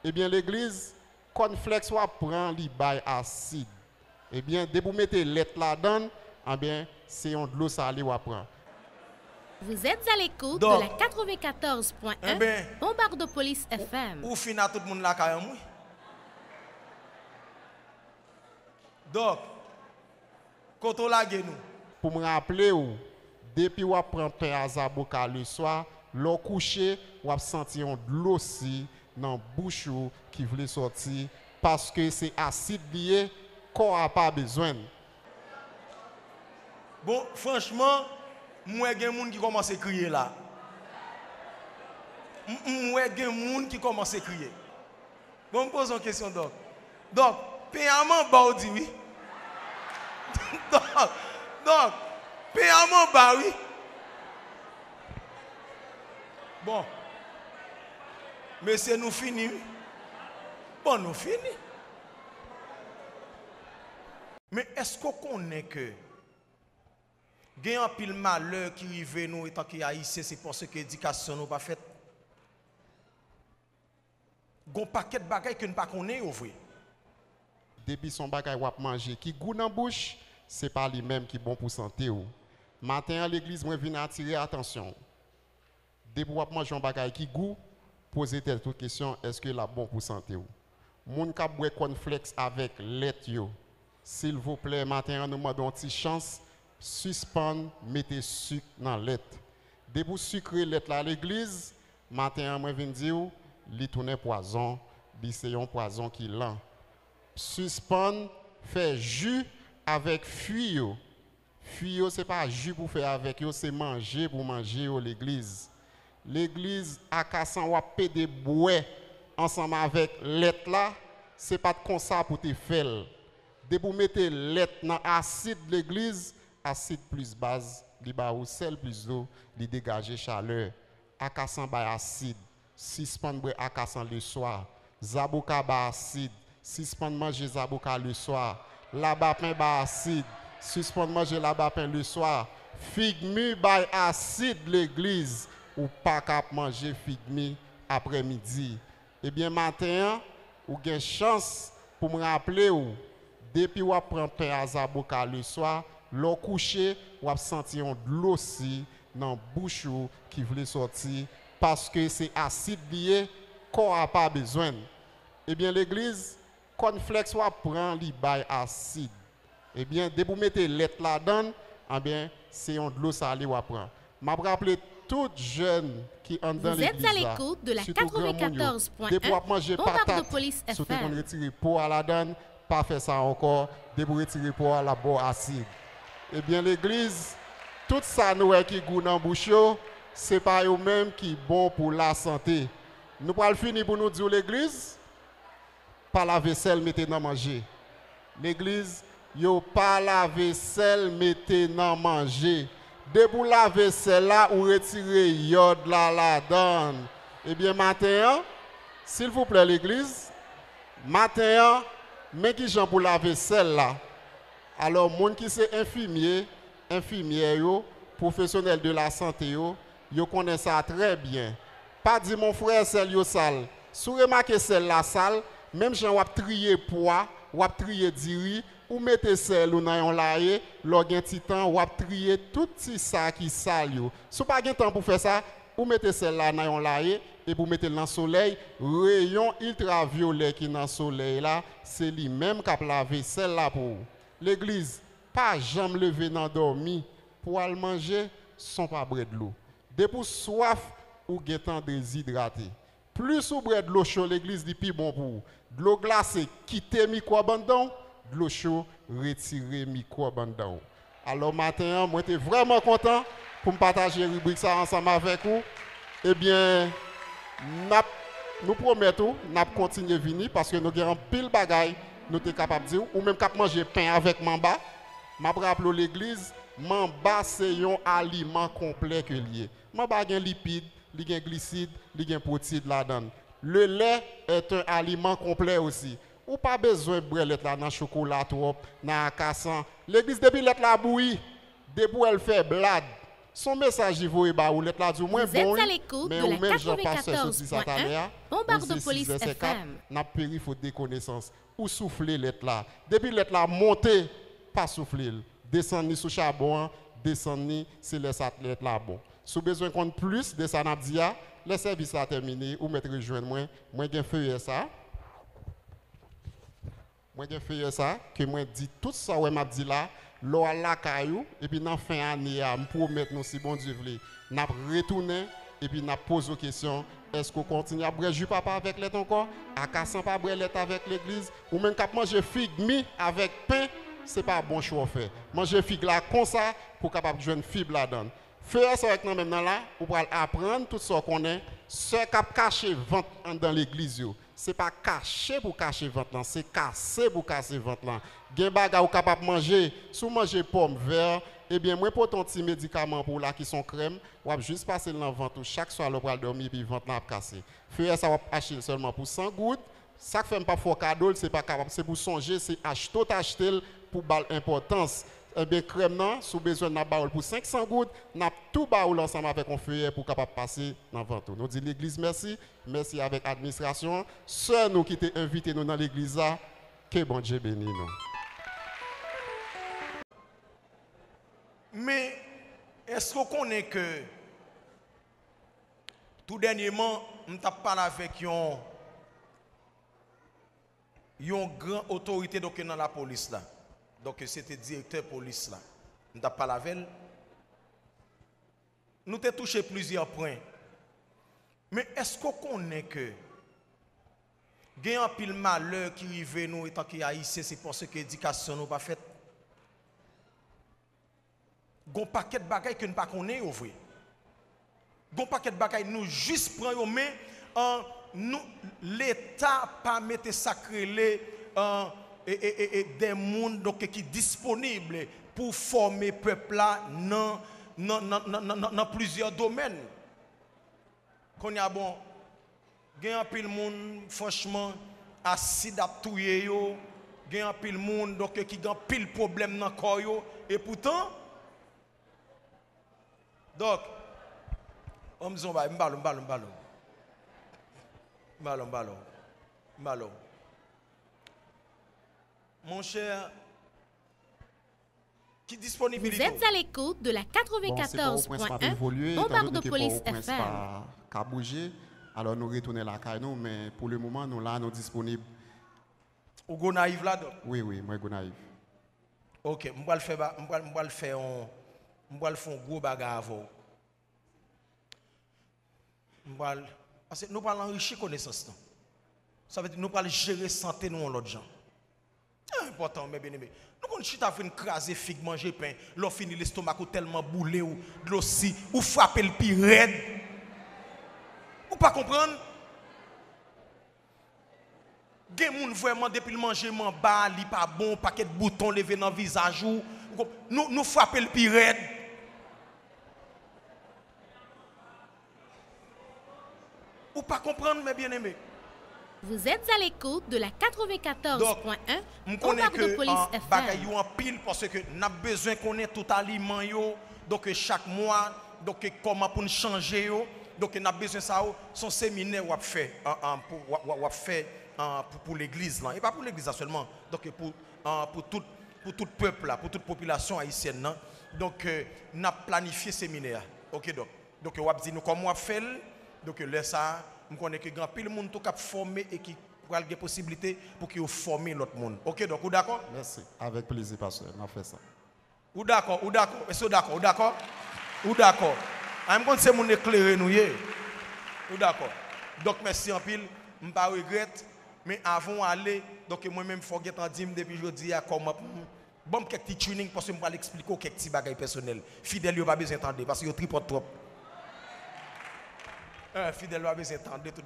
eh bien l'église, cornflakes wa prend li bay acide. Eh bien, dès vous mettez lettre là-dedans, eh bien, c'est un de l'eau salée wa prend. Vous êtes à l'écoute de la 94.1 Bombardopolis FM. Ou fin à tout le monde là quand même. Donc, quand on l'a nous. Pour me rappeler, depuis qu'on prend pain à zaboka le soir, l'on couché, on senti de l'eau aussi dans la bouche qui voulait sortir parce que c'est acide lié qu'on n'a pas besoin. Bon, franchement, moi, il y a des gens qui commencent à crier là. Moi, il y a des gens qui commencent à crier. Bon, je pose une question donc. Donc, paiement bas, dit oui. donc, paiement bas, oui. Bon. Mais c'est nous fini. Bon, nous fini. Mais est-ce qu'on connaît que il y a un pile malheur qui arrive nous étant que haïtien, c'est parce que l'éducation nous pas faite. Il y a un paquet de bagages que nous ne connaissons pas. Depuis son bagage wap manger qui goût dans bouche, c'est pas lui même qui bon pour santé ou. Matin à l'église moi viens attirer attention. Depuis wap manger un bagage qui goût, posez toute question, est-ce que la bon pour santé ou. Moun ka boire cornflakes avec lait yo. S'il vous plaît, matin nous demandons une petite chance. Suspendre, mettez sucre dans lait. Dès vous sucrer lait à l'église, matin moi viens dire, li tourne poison, li c'est un poison qui lent. Suspendre, faire jus avec fuyo. Fuyo c'est pas jus pour faire avec yo, c'est manger pour manger à l'église. L'église à Kassan ou pédé bois ensemble avec lait là, c'est pas comme ça pour te faire. Dès vous mettez lait dans acide de l'église, acide plus base, li ba ou sel plus eau, li dégager chaleur. Akassan ba acide, suspend boire akassan le soir. Zaboka ba acide, suspend manger zaboka le soir. Labapin ba acide, suspend manger labapin le soir. Figmi ba acide l'église ou pas cap manger figmi après-midi. Eh bien matin, ou gen chance pour me rappeler ou depuis ou prend pain à zaboka le soir. L'on couché, ou a senti de l'eau aussi dans la bouche qui voulait sortir parce que c'est acide lié qu'on n'a pas besoin. Eh bien, l'église, cornflakes ou prend li bay acide. Eh bien, dès que vous mettez lait là-dedans, eh bien, c'est de l'eau salée ou prend. Je vais rappeler tout jeune qui est dans l'église. Vous êtes à l'écoute de la 94.1 Bombardopolis FM. Surtout qu'on retire pour à la donne, pas faire ça encore, dès que vous retirez pour à la boire acide. Eh bien, l'église, tout ça nous qui goût dans la bouche, ce n'est pas eux-mêmes qui sont bons pour la santé. Nous allons finir pour nous dire l'église, pas la vaisselle, mettez dans manger. L'église, yo pas la vaisselle, mettez dans manger. Dès pour la vaisselle là, ou retirer yod là la donne. Eh bien, matin, s'il vous plaît, l'église, matin, mais qui j'en pour la vaisselle là? Alors, les gens qui sont infirmiers, infirmières, professionnels de la santé, ils connaissent ça très bien. Pas dire mon frère, celle yo sale. Si vous remarquez celle la sale, même si vous trier poids, vous trier diri, ou mettez celle ou dans laye, l'organ titan, vous trier tout ça qui sale. Si vous n'avez pas de temps pour faire ça, vous mettez celle là dans laye et vous mettez dans le soleil, rayon ultraviolet qui dans le soleil là, c'est lui-même qui a lavé celle là pour vous. L'église, pas jamais lever dans dormi pour aller manger sans pas boire de l'eau. Depuis soif ou gétant déshydraté. Plus ou boire de l'eau chaude, l'église dit plus bon pour vous. De l'eau glacée, quitter micro-ondes dedans, de l'eau chaude, retirer micro-ondes dedans. Alors matin, moi j'étais vraiment content pour me partager la rubrique ça ensemble avec vous. Eh bien, nous promettons, nous continuer à venir parce que nous avons pile de bagailles. Nous sommes capables de dire, ou même capable manger pain avec mamba. Je rappelle l'église, mamba c'est un aliment complet que lié. Mamba a un lipide, il y a un glycide, il y a un protéine là-dedans. Le lait est un aliment complet aussi. Ou pas besoin de boire lait là dans chocolat trop, dans cassan. L'église depuis lait la bouillie, depuis elle fait blade. Son message il voit ba ou lettre là du moins Vous bon. êtes à l'écoute Mais de la ou même Jean Pasteur sur 94.1 Bombardopolis FM. N'a péri faut des connaissances ou souffler lettre là. Depuis lettre là monter pas souffler. Descendre sous charbon, descendre c'est les athlètes là bon. Si besoin qu'on plus de ça n'a dit le service a terminé ou mettre rejoindre moi j'ai fait ça. Moi j'ai fait ça que moi dit tout ça ouais m'a dit là. L'eau à la caillou et puis dans fin année me promettre nous si bon Dieu veut n'a retourner et puis n'a posé question est-ce qu'on continue à boire jus papa avec lait encore à casser pas boire lait avec l'église ou même qu'à manger figue mi avec pain c'est pas bon choix faire manger figue là comme ça pour capable joindre fibre là-dedans faire ça avec nous maintenant là pour apprendre tout ce qu'on est ce cap caché vente dans l'église yo c'est pas caché pour cacher vente là c'est cassé pour casser vente là gen baga ou capable manger sous manger pomme vert eh bien moi pour ton petit médicament pour là qui sont crème ou juste passer dans vente chaque soir le pral dormir puis vente là casser faire ça va acheter seulement pour 100 gouttes ça fait pas fort cadeau c'est pas capable c'est pour songer c'est acheter pour bal importance eh bien crème non sous besoin n'a baoul pour 500 gouttes n'a tout baoul ensemble avec un feuillet pour capable passer dans vente nous dit l'église merci avec administration ceux nous qui t'ai invité nous dans l'église là que bon Dieu bénisse nous. Mais est-ce qu'on connaît que tout dernièrement, je t'ai parlé avec une grande autorité donc, dans la police là. Donc c'était directeur de police là. Je t'ai parlé avec elle. Nous avons touché plusieurs points. Mais est-ce qu'on connaît que il y a un pile malheur qui arrive nous étant qu'il y a ici, c'est parce que l'éducation nous pas faite. Gon paquet de bagaille que nous pas connaît au vrai. Gon paquet de bagaille nous juste prend mais nous l'état pas mettre sacré des mondes donc qui disponibles pour former peuple là dans plusieurs domaines. Qu'on y a bon gen un pile monde franchement acide à touyer yo, gen un pile monde donc qui gen pile problème dans corps yo et pourtant donc, on me dit, ballon. Mon cher, qui disponibilité? Vous êtes à l'écoute de la 94.1 Bombardopolis FM. Qu'a bougé, alors nous retournons la caille nous, mais pour le moment nous là nous disponibles. Ou go naïf là donc? Oui, moi go naïf. OK, on va le faire un gros bagarre avant. Parce que nous allons enrichir connaissance. Ça veut dire que nous allons gérer santé nous l'autre gens. C'est important, mes bien-aimés. Nous allons chita faire craser figue manger pain, l'on finit l'estomac tellement boulé ou de l'ossi ou frapper le pied raide. Ou pas comprendre? Gen moun vraiment depuis le manger man bas, li pas bon, paquet de boutons levé dans le visage ou nous frapper le pied raide. Ou pas comprendre, mes bien-aimés. Vous êtes à l'écoute de la 94.1 Bombardopolis FM. Bagay yo en pile parce que n'a besoin connaître tout aliment yo. Donc chaque mois, donc comment pour changer yo. Donc n'a besoin ça son séminaire ou fait pour l'église là et pas pour l'église seulement. Donc pour tout peuple là, pour toute population haïtienne là. Donc n'a planifié séminaire. OK donc on dit nous comment on fait. Donc là ça, je connais que grand pile monde tout cap former et qui a des possibilités pour qu'ils former l'autre monde. OK donc vous d'accord? Merci. Avec plaisir pasteur, on a fait ça. Ou d'accord? Est-ce que d'accord? Ou d'accord? I'm going c'est mon éclairer nous yé. Ou d'accord? Donc merci en pile, je pas regrette mais avant aller donc moi-même faut get en dim depuis jeudi à comment bon quelques petits tuning parce que je vais l'expliquer quelques petits bagages personnels. Fidèle yo pas besoin d'entendre parce que yo tripote trop. Fidèle va besoin d'entendre tout